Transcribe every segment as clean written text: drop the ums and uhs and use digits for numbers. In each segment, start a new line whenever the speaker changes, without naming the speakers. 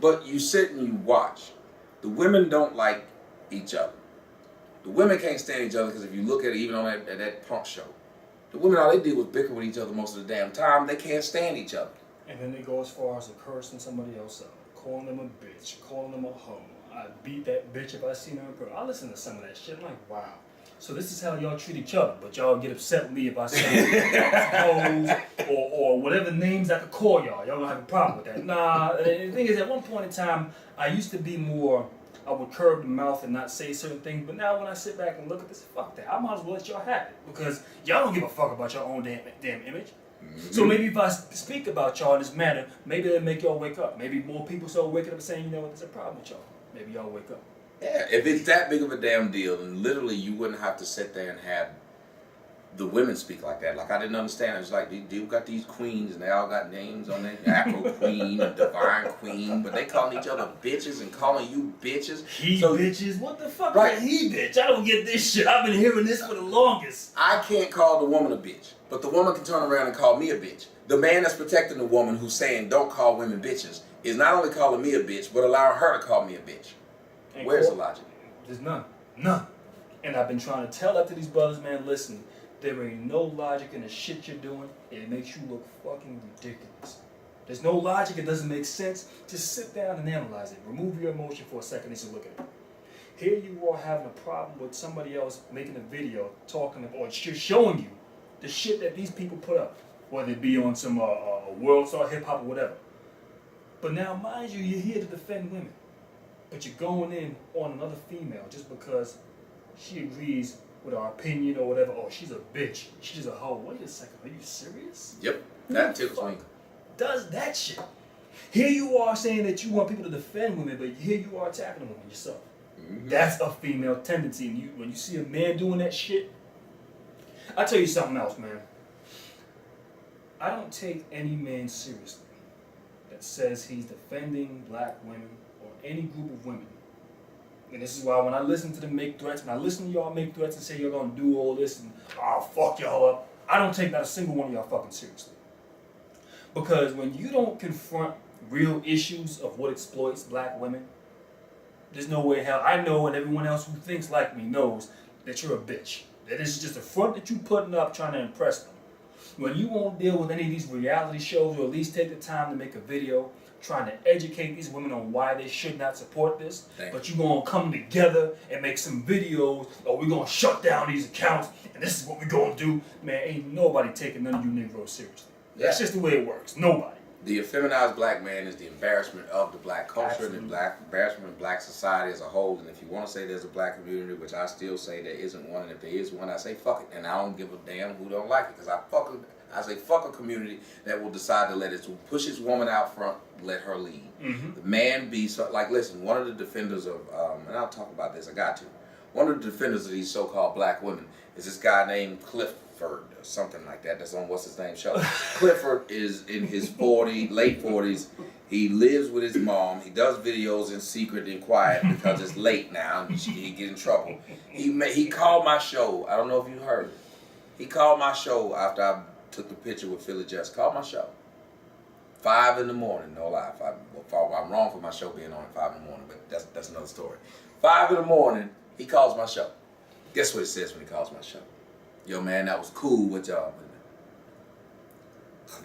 But you sit and you watch. The women don't like each other. The women can't stand each other because if you look at it, even on that punk show, the women, all they did was bicker with each other most of the damn time. They can't stand each other.
And then they go as far as cursing somebody else out, calling them a bitch, calling them a homo. I beat that bitch if I seen her in person. I listen to some of that shit. I'm like, wow. So this is how y'all treat each other, but y'all get upset with me if I say hoes or whatever names I could call y'all. Y'all don't have a problem with that. Nah, the thing is, at one point in time, I used to be more, I would curb the mouth and not say certain things, but now when I sit back and look at this, fuck that. I might as well let y'all have it, because y'all don't give a fuck about your own damn image. So maybe if I speak about y'all in this manner, maybe it'll make y'all wake up. Maybe more people start waking up and saying, you know what, there's a problem with y'all. Maybe y'all wake up.
Yeah, if it's that big of a damn deal, then literally you wouldn't have to sit there and have the women speak like that. Like, I didn't understand. It's like, you got these queens, and they all got names on there. Afro Queen and Divine Queen, but they calling each other bitches and calling you bitches.
Bitches? What the fuck is a he bitch? I don't get this shit. I've been hearing this for the longest.
I can't call the woman a bitch, but the woman can turn around and call me a bitch. The man that's protecting the woman who's saying don't call women bitches is not only calling me a bitch, but allowing her to call me a bitch.
And
where's the logic?
There's none. None. And I've been trying to tell that to these brothers, man, listen, there ain't no logic in the shit you're doing, and it makes you look fucking ridiculous. There's no logic, it doesn't make sense. Just sit down and analyze it. Remove your emotion for a second and just look at it. Here you are having a problem with somebody else making a video talking about, or showing you the shit that these people put up, whether it be on some world star hip hop or whatever. But now, mind you, you're here to defend women. But you're going in on another female just because she agrees with our opinion or whatever. Oh, she's a bitch. She's a hoe. Wait a second. Are you serious?
Yep. That tickles me.
Does that shit? Here you are saying that you want people to defend women, but here you are attacking a woman yourself. Mm-hmm. That's a female tendency. And when you see a man doing that shit, I'll tell you something else, man. I don't take any man seriously that says he's defending black women or any group of women. And this is why when I listen to them make threats, when I listen to y'all make threats and say you're gonna do all this and I'll fuck y'all up, I don't take not a single one of y'all fucking seriously. Because when you don't confront real issues of what exploits black women, there's no way in hell, I know and everyone else who thinks like me knows that you're a bitch. That this is just a front that you putting up trying to impress them. When you won't deal with any of these reality shows or at least take the time to make a video trying to educate these women on why they should not support this, but you're going to come together and make some videos, or we're going to shut down these accounts, and this is what we're going to do. Man, ain't nobody taking none of you Negroes seriously. Yeah. That's just the way it works. Nobody.
The effeminized black man is the embarrassment of the black culture and the embarrassment of black society as a whole. And if you want to say there's a black community, which I still say there isn't one, and if there is one, I say fuck it. And I don't give a damn who don't like it, because I say fuck a community that will decide to push its woman out front, let her lead. Mm-hmm. The man be, like, listen, one of the defenders of, and I'll talk about this, I got to. One of the defenders of these so-called black women is this guy named Clifford or something like that. That's on what's his name show. Clifford is in his late 40s. He lives with his mom. He does videos in secret and quiet because it's late now and he get in trouble. He called my show. I don't know if you heard it. He called my show after I took the picture with Philly Jess. Called my show. 5 in the morning, no lie. I'm wrong for my show being on at 5 in the morning, but that's another story. 5 in the morning, he calls my show. Guess what it says when he calls my show? Yo, man, that was cool with y'all.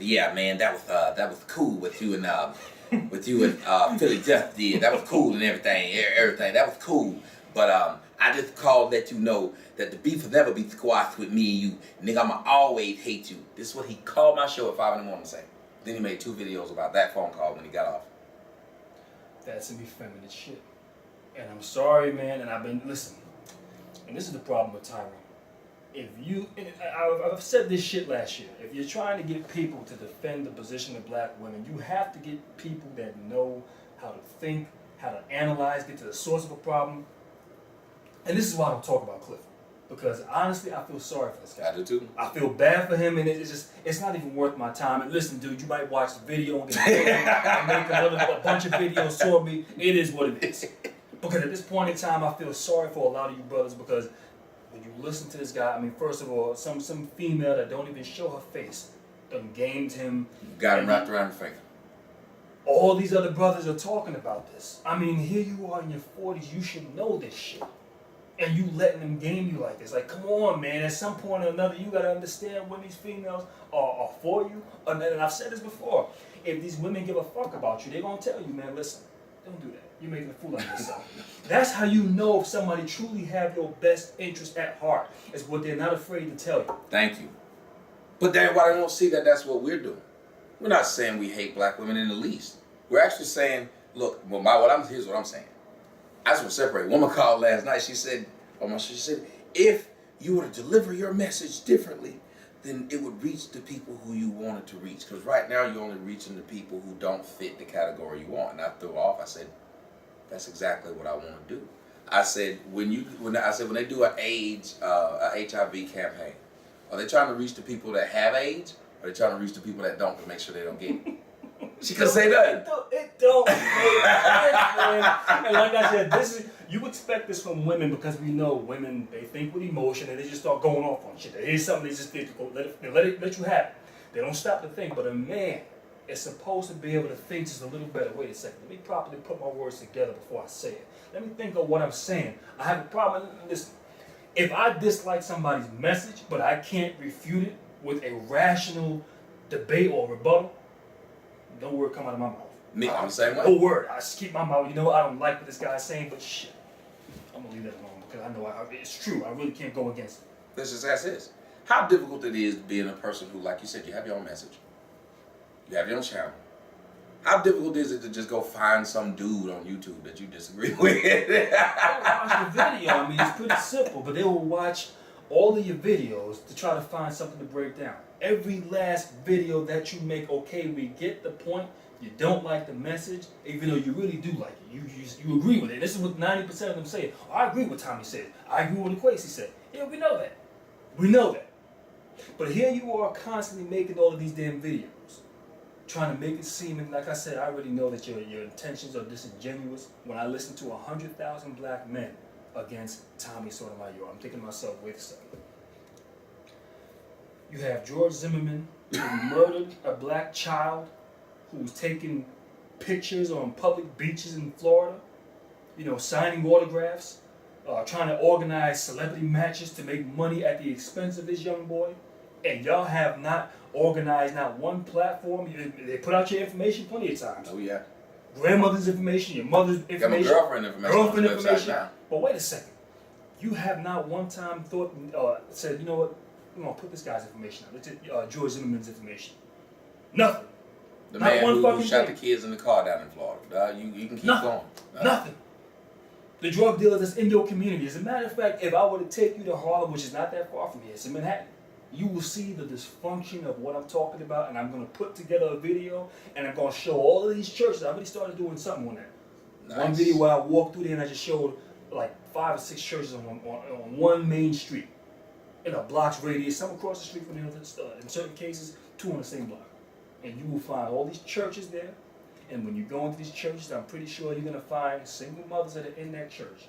Yeah, man, that was cool with you and Philly Jeff did. That was cool and everything. That was cool. But I just called to let you know that the beef will never be squashed with me and you. Nigga, I'ma always hate you. This is what he called my show at 5 in the morning to say. Then he made 2 videos about that phone call when he got off.
That's some effeminate shit. And I'm sorry, man, and listen, and this is the problem with Tyrone. I've said this shit last year. If you're trying to get people to defend the position of black women, you have to get people that know how to think, how to analyze, get to the source of a problem. And this is why I don't talk about Clifford. Because honestly, I feel sorry for this guy.
I do too.
I feel bad for him, and it's not even worth my time. And listen, dude, you might watch the video and make a bunch of videos toward me. It is what it is. Because at this point in time, I feel sorry for a lot of you brothers, because when you listen to this guy, I mean, first of all, some female that don't even show her face done gamed him.
Got him wrapped around the finger.
All these other brothers are talking about this. I mean, here you are in your 40s. You should know this shit. And you letting them game you like this. Like, come on, man. At some point or another, you got to understand when these females are for you. And I've said this before. If these women give a fuck about you, they're going to tell you, man, listen, don't do that. You're making a fool out of yourself. That's how you know if somebody truly have your best interest at heart. Is what they're not afraid to tell you.
Thank you. But then why they don't see that that's what we're doing? We're not saying we hate black women in the least. We're actually saying, look, here's what I'm saying. I just want to separate. Woman called last night. She said, if you were to deliver your message differently, then it would reach the people who you wanted to reach. Because right now you're only reaching the people who don't fit the category you want. And I threw off. I said, that's exactly what I want to do. I said when they do an AIDS, HIV campaign, are they trying to reach the people that have AIDS, or are they trying to reach the people that don't to make sure they don't get it? She could say that.
It don't make sense, man. And like I said, you expect this from women because we know women, they think with emotion and they just start going off on shit. Here's something they just think, let you have it. They don't stop to think. But a man is supposed to be able to think just a little better. Wait a second. Let me properly put my words together before I say it. Let me think of what I'm saying. I have a problem. Listen, if I dislike somebody's message, but I can't refute it with a rational debate or rebuttal, no word come out of my mouth.
Me, I'm the same way.
No word. I just keep my mouth. You know what? I don't like what this guy's saying, but shit. I'm going to leave that alone because I know it's true. I really can't go against it.
Let's just ask this. How difficult it is being a person who, like you said, you have your own message. You have your own channel. How difficult is it to just go find some dude on YouTube that you disagree with?
They'll watch the video. I mean, it's pretty simple, but they will watch all of your videos to try to find something to break down. Every last video that you make, okay, we get the point. You don't like the message, even though you really do like it. You agree with it. This is what 90% of them say. Oh, I agree with Tommy said. I agree with what Quasi said. Yeah, we know that. We know that. But here you are constantly making all of these damn videos, trying to make it seem, and like I said, I already know that your intentions are disingenuous. When I listen to 100,000 black men against Tommy Sotomayor, I'm thinking to myself, wait a second. You have George Zimmerman who murdered a black child who was taking pictures on public beaches in Florida, signing autographs, trying to organize celebrity matches to make money at the expense of this young boy. And y'all have not organized not one platform. They put out your information plenty of times.
Oh, yeah.
Grandmother's information, your mother's information.
Got my girlfriend information. Now.
But wait a second. You have not one time said, you know what, we're going to put this guy's information out. Let's get George Zimmerman's information. Nothing.
The
not
man
one
who shot the kids in the car down in Florida. You can keep going.
Nothing. The drug dealer that's in your community. As a matter of fact, if I were to take you to Harlem, which is not that far from here, it's in Manhattan, you will see the dysfunction of what I'm talking about, and I'm going to put together a video, and I'm going to show all of these churches. I already started doing something on that. Nice. One video where I walked through there and I just showed like 5 or 6 churches on one main street in a block's radius, some across the street from the other. In certain cases, 2 on the same block. And you will find all these churches there. And when you go into these churches, I'm pretty sure you're going to find single mothers that are in that church.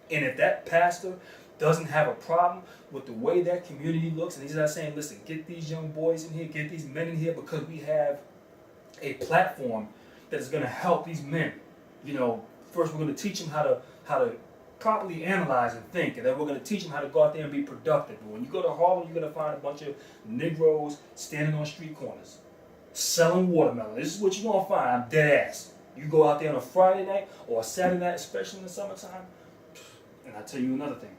And if that pastor doesn't have a problem with the way that community looks, and he's not saying, listen, get these young boys in here, get these men in here, because we have a platform that is going to help these men. First we're going to teach them how to properly analyze and think, and then we're going to teach them how to go out there and be productive. But when you go to Harlem, you're going to find a bunch of Negroes standing on street corners, selling watermelon. This is what you're going to find. I'm dead ass. You go out there on a Friday night or a Saturday night, especially in the summertime, and I'll tell you another thing.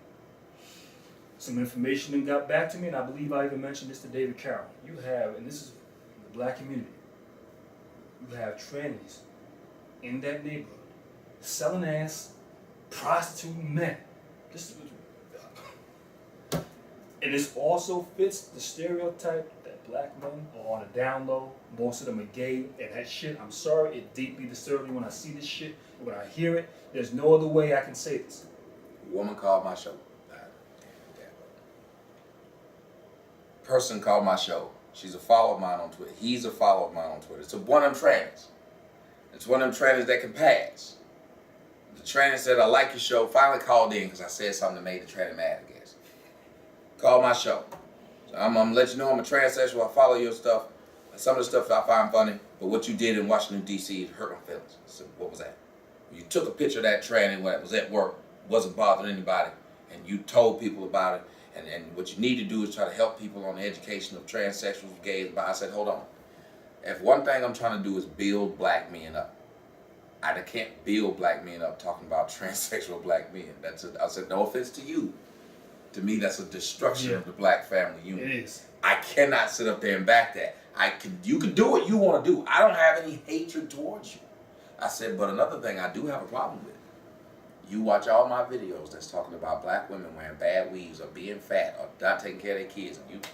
Some information that got back to me, and I believe I even mentioned this to David Carroll. You have, and this is the black community, you have trannies in that neighborhood selling ass, prostituting men. And this also fits the stereotype that black men are on a down low. Most of them are gay, and that shit, I'm sorry, it deeply disturbs me when I see this shit. When I hear it, there's no other way I can say this.
A woman called my show. Person called my show. She's a follower of mine on Twitter. He's a follower of mine on Twitter. It's one of them trannies. It's one of them trannies that can pass. The tranny said, I like your show. Finally called in because I said something that made the tranny mad, I guess. Called my show. So I'm going to let you know I'm a transsexual. I follow your stuff. Some of the stuff I find funny, but what you did in Washington, D.C. hurt my feelings. So what was that? You took a picture of that tranny when it was at work, wasn't bothering anybody, and you told people about it. And what you need to do is try to help people on the education of transsexuals, gays. But I said, hold on. If one thing I'm trying to do is build black men up, I can't build black men up talking about transsexual black men. I said, no offense to you. To me, that's a destruction of the black family unit.
It is.
I cannot sit up there and back that. You can do what you want to do. I don't have any hatred towards you. I said, but another thing I do have a problem with. You watch all my videos that's talking about black women wearing bad weaves or being fat or not taking care of their kids. And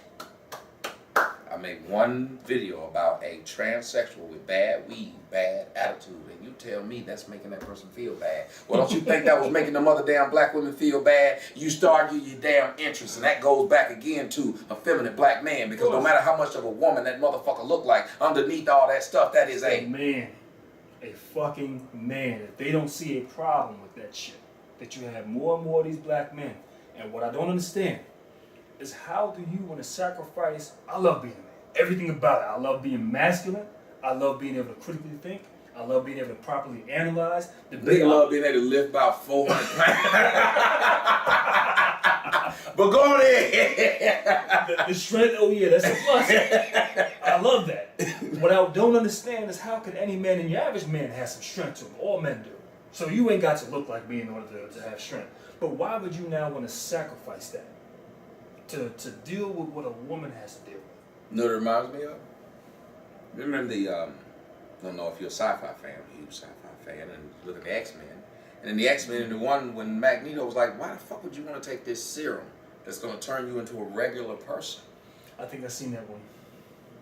I made one video about a transsexual with bad weave, bad attitude, and you tell me that's making that person feel bad. Well, don't you think that was making them other damn black women feel bad? You start your damn interest, and that goes back again to a feminine black man, because no matter how much of a woman that motherfucker look like, underneath all that stuff, that is a
man. A fucking man. If they don't see a problem with that shit, that you have more and more of these black men. And what I don't understand is, how do you want to sacrifice? I love being a man. Everything about it. I love being masculine. I love being able to critically think. I love being able to properly analyze.
They love being able to lift about 400 pounds. But go ahead.
The strength, oh yeah, that's a plus. I love that. What I don't understand is, how can any man, and your average man, have some strength to him? All men do. So you ain't got to look like me in order to have strength. But why would you now want to sacrifice that to deal with what a woman has to deal with?
You know what it reminds me of? Remember I don't know if you're a sci-fi fan, a huge sci-fi fan, and look at the X-Men. And in the X-Men, the one when Magneto was like, why the fuck would you want to take this serum that's going to turn you into a regular person?
I think I've seen that one.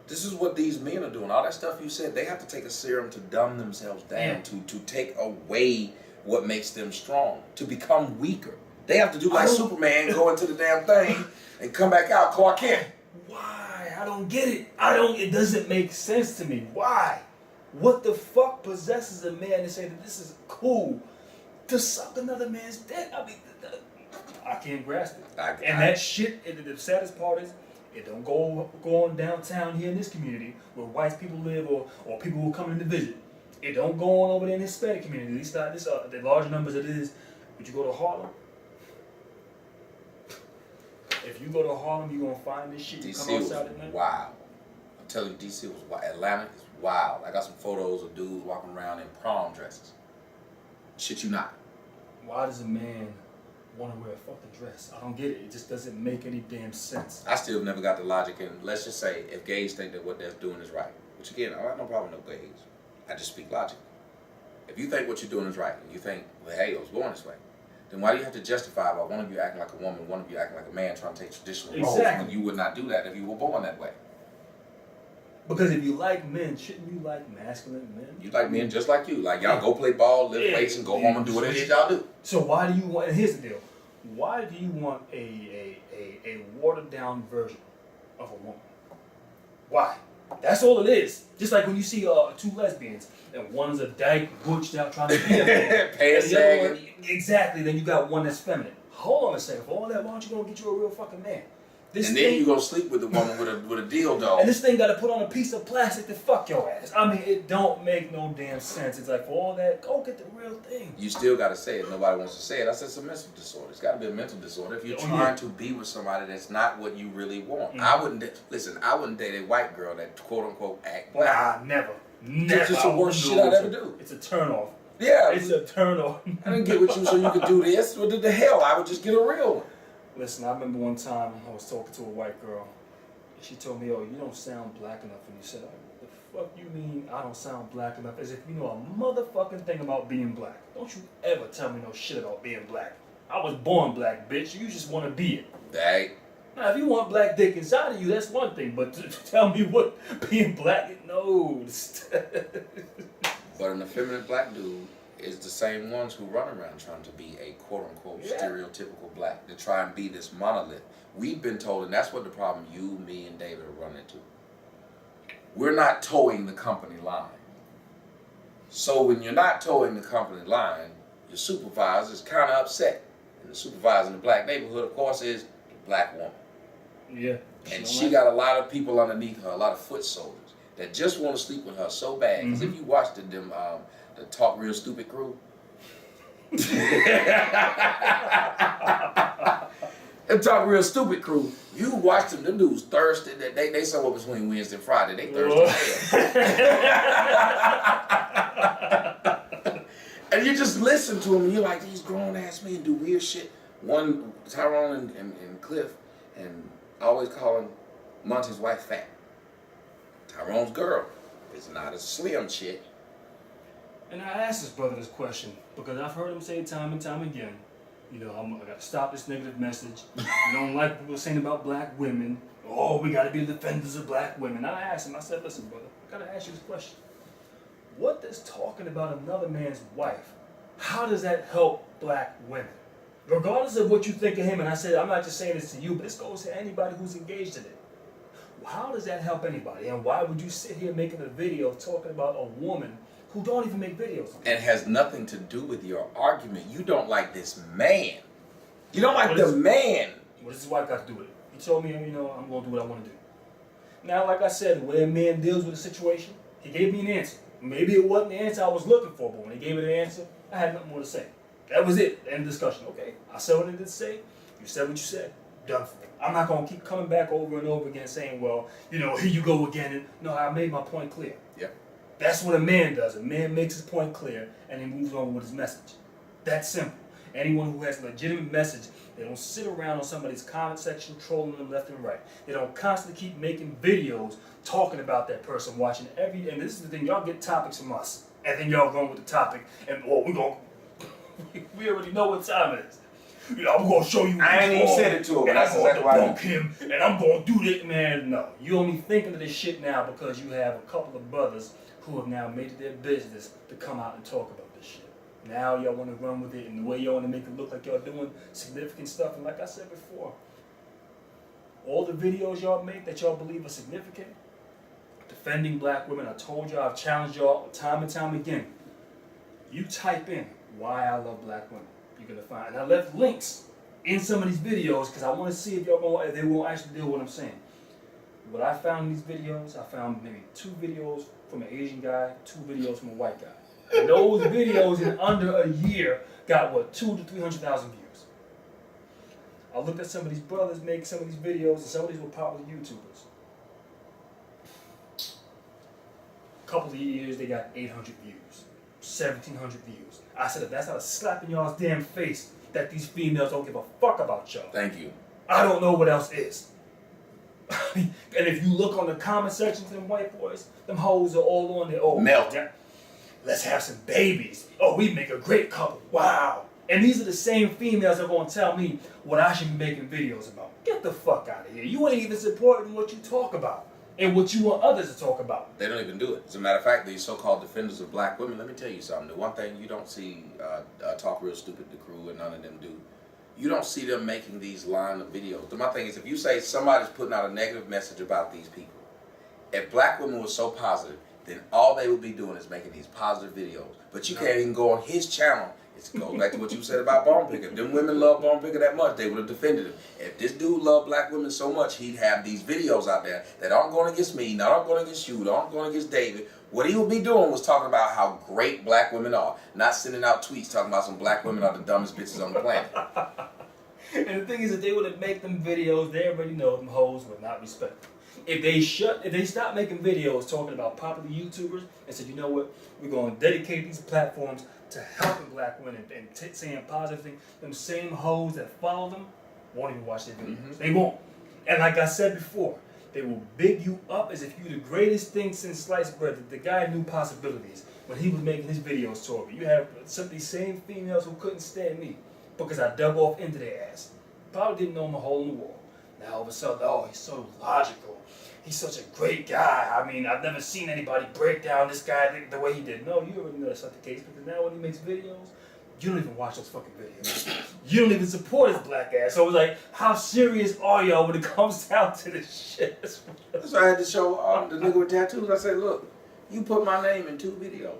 This is what these men are doing. All that stuff you said, they have to take a serum to dumb themselves down, to take away what makes them strong, to become weaker. They have to do like Superman, go into the damn thing and come back out Clark Kent.
Why? I don't get it. It doesn't make sense to me. Why? What the fuck possesses a man to say that this is cool to suck another man's dick? I mean, I can't grasp it. That shit, the saddest part is, it don't go on downtown here in this community where white people live, or people who come in to visit. It don't go on over there in the Hispanic community. At least the large numbers it is. Would you go to Harlem? If you go to Harlem, you're going to find this shit.
DC was wild. I'm telling you, DC was wild. Atlanta is wild. I got some photos of dudes walking around in prom dresses. Shit you not.
Why does a man want to wear a fucking dress? I don't get it. It just doesn't make any damn sense.
I still never got the logic. And let's just say, if gays think that what they're doing is right, which again, I have no problem with no gays. I just speak logically. If you think what you're doing is right, and you think, well, hey, I was born this way, then why do you have to justify by one of you acting like a woman, one of you acting like a man, trying to take traditional roles when you would not do that if you were born that way?
Because if you like men, shouldn't you like masculine men?
You like men just like you. Like, y'all go play ball, lift weights, and go home and do what it is y'all do.
So why do you want, and here's the deal, why do you want a watered down version of a woman? Why? That's all it is. Just like when you see two lesbians, and one's a dyke, butched out, trying to be a man.
Pants sagging.
Exactly, then you got one that's feminine. Hold on a second, for all that, why don't you go get you a real fucking man?
And then you go sleep with the woman with a dildo.
And this thing got to put on a piece of plastic to fuck your ass. I mean, it don't make no damn sense. It's like, for all that, go get the real thing.
You still got to say it. Nobody wants to say it. I said it's a mental disorder. It's got to be a mental disorder. If you're trying to be with somebody that's not what you really want. Mm-hmm. I wouldn't date a white girl that quote unquote act black.
Nah, never.
It's just the worst shit I'd ever do.
It's a turn off.
Yeah.
It's a turn off.
I didn't get with you so you could do this. What the hell? I would just get a real one.
Listen, I remember one time I was talking to a white girl. And she told me, "Oh, you don't sound black enough." And you said, "The fuck you mean I don't sound black enough?" As if you know a motherfucking thing about being black. Don't you ever tell me no shit about being black. I was born black, bitch. You just want to be it.
Dang.
Now, if you want black dick inside of you, that's one thing. But to tell me what being black is, no.
But an effeminate black dude is the same ones who run around trying to be a quote-unquote stereotypical black, to try and be this monolith. We've been told, and that's what the problem you, me, and David are running into. We're not towing the company line. So when you're not towing the company line, your supervisor is kind of upset. And the supervisor in the black neighborhood, of course, is the black woman.
Yeah.
And she got a lot of people underneath her, a lot of foot soldiers. that just want to sleep with her so bad. Because if you watch the Talk Real Stupid crew, them Talk Real Stupid crew, you watch them dudes thirsty. They somewhere between Wednesday and Friday. They thirsty. And you just listen to them, and you're like, these grown ass men do weird shit. One, Tyrone and Cliff, and always calling Monty's wife fat. Tyrone's girl is not a slim chick.
And I asked this brother this question because I've heard him say it time and time again. You know, I gotta stop this negative message. You don't like what people saying about black women. Oh, we gotta be the defenders of black women. I asked him, I said, listen, brother, I gotta ask you this question. What does talking about another man's wife, how does that help black women? Regardless of what you think of him, and I said, I'm not just saying this to you, but this goes to anybody who's engaged in it. How does that help anybody? And why would you sit here making a video talking about a woman who don't even make videos?
And has nothing to do with your argument. You don't like this man. You don't like the man.
Well, this is what I got to do with it. He told me, you know, I'm going to do what I want to do. Now, like I said, the way a man deals with a situation, he gave me an answer. Maybe it wasn't the answer I was looking for, but when he gave me the answer, I had nothing more to say. That was it. End of discussion. Okay, I said what I did to say. You said what you said. Done for. I'm not going to keep coming back over and over again saying, well, you know, here you go again. And, no, I made my point clear.
Yep.
That's what a man does. A man makes his point clear and he moves on with his message. That's simple. Anyone who has a legitimate message, they don't sit around on somebody's comment section trolling them left and right. They don't constantly keep making videos talking about that person, watching every, and this is the thing, y'all get topics from us, and then y'all run with the topic, and we already know what time it is. You know, I'm gonna show you.
I ain't even said it to him, but that's exactly why.
I'm gonna debunk him, and I'm gonna do this, man. No, you only thinking of this shit now because you have a couple of brothers who have now made it their business to come out and talk about this shit. Now y'all want to run with it, and the way y'all want to make it look like y'all doing significant stuff. And like I said before, all the videos y'all make that y'all believe are significant, defending black women. I told y'all, I've challenged y'all time and time again. You type in why I love black women. You're gonna find, and I left links in some of these videos because I want to see if they won't actually deal with what I'm saying. What I found in these videos, I found maybe 2 videos from an Asian guy, 2 videos from a white guy. And those videos in under a year got what, 200,000 to 300,000 views. I looked at some of these brothers make some of these videos, and some of these were popular YouTubers. A couple of years, they got 800 views, 1,700 views. I said, if that's not a slap in y'all's damn face that these females don't give a fuck about y'all.
Thank you.
I don't know what else is. And if you look on the comment sections of them white boys, them hoes are all on there. Oh,
Melt.
yeah, let's have some babies. Oh, we make a great couple. Wow. And these are the same females that are going to tell me what I should be making videos about. Get the fuck out of here. You ain't even supporting what you talk about and what you want others to talk about.
They don't even do it. As a matter of fact, these so-called defenders of black women, let me tell you something. The one thing you don't see Talk Real Stupid, the crew, and none of them do, you don't see them making these line of videos. My thing is, if you say somebody's putting out a negative message about these people, if black women were so positive, then all they would be doing is making these positive videos. But you can't even go on his channel. It goes back to what you said about Bone Picker. If them women love Bone Picker that much, they would have defended him. If this dude loved black women so much, he'd have these videos out there that aren't going against me, not aren't going against you, aren't going against David. What he would be doing was talking about how great black women are, not sending out tweets talking about some black women are the dumbest bitches on the planet.
And the thing is, that they would make them videos, they already know them hoes would not respect them. If they stop making videos talking about popular YouTubers and said, you know what, we're going to dedicate these platforms to helping black women and saying positive things, them same hoes that follow them won't even watch their videos. Mm-hmm. They won't. And like I said before, they will big you up as if you're the greatest thing since sliced bread. The guy knew possibilities when he was making his videos toward me. You have some of these same females who couldn't stand me because I dug off into their ass. Probably didn't know I'm a hole in the wall. Now all of a sudden, oh, he's so logical. He's such a great guy. I mean, I've never seen anybody break down this guy the way he did. No, you already know that's not the case, because now when he makes videos, you don't even watch those fucking videos. You don't even support his black ass. So it's like, how serious are y'all when it comes down to this shit?
That's why I had to show the nigga with tattoos. I said, look, you put my name in 2 videos.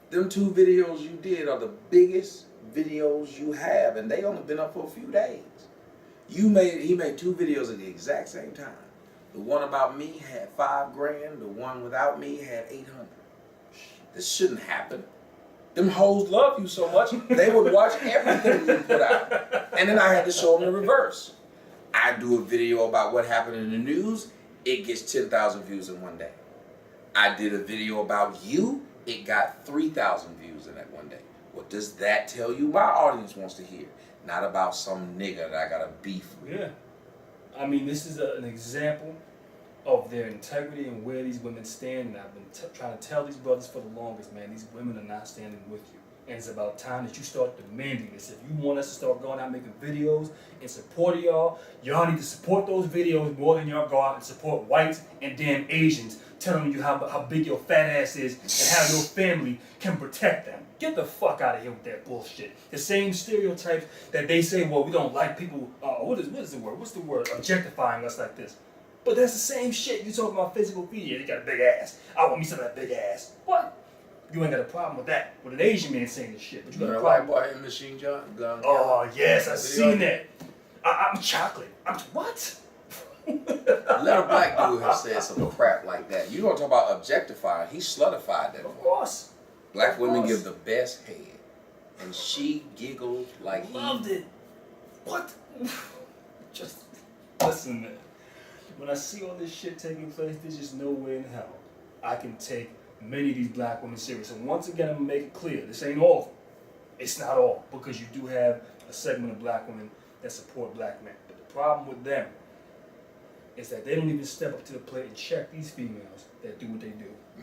Them 2 videos you did are the biggest videos you have, and they only been up for a few days. He made 2 videos at the exact same time. The one about me had $5,000. The one without me had $800. This shouldn't happen. Them hoes love you so much, they would watch everything you put out. And then I had to show them the reverse. I do a video about what happened in the news, it gets 10,000 views in one day. I did a video about you, it got 3,000 views in that one day. What does that tell you my audience wants to hear? Not about some nigga that I got a beef with.
Yeah. I mean, this is an example of their integrity and where these women stand. And I've been trying to tell these brothers for the longest, man, these women are not standing with you. And it's about time that you start demanding this. If you want us to start going out making videos in support of y'all need to support those videos more than y'all go out and support whites and damn Asians telling you how big your fat ass is and how your family can protect them. Get the fuck out of here with that bullshit. The same stereotypes that they say, well, we don't like people, what is the word? What's the word? Objectifying us like this. But that's the same shit. You talking about physical media. They got a big ass. I want me some of that big ass. What? You ain't got a problem with that. With an Asian man saying this shit. But you got a problem.
White boy in machine gun.
Oh, yes, I've seen that. I'm chocolate. What?
Let a black dude have said some crap like that. You don't talk about objectifying. He slutified that.
Of course.
Black women give the best head. And she giggled like
Loved it. What? Just listen, man. When I see all this shit taking place, there's just no way in hell I can take many of these black women serious. And once again, I'm going to make it clear, this ain't all of them. It's not all, because you do have a segment of black women that support black men. But the problem with them is that they don't even step up to the plate and check these females that do what they do.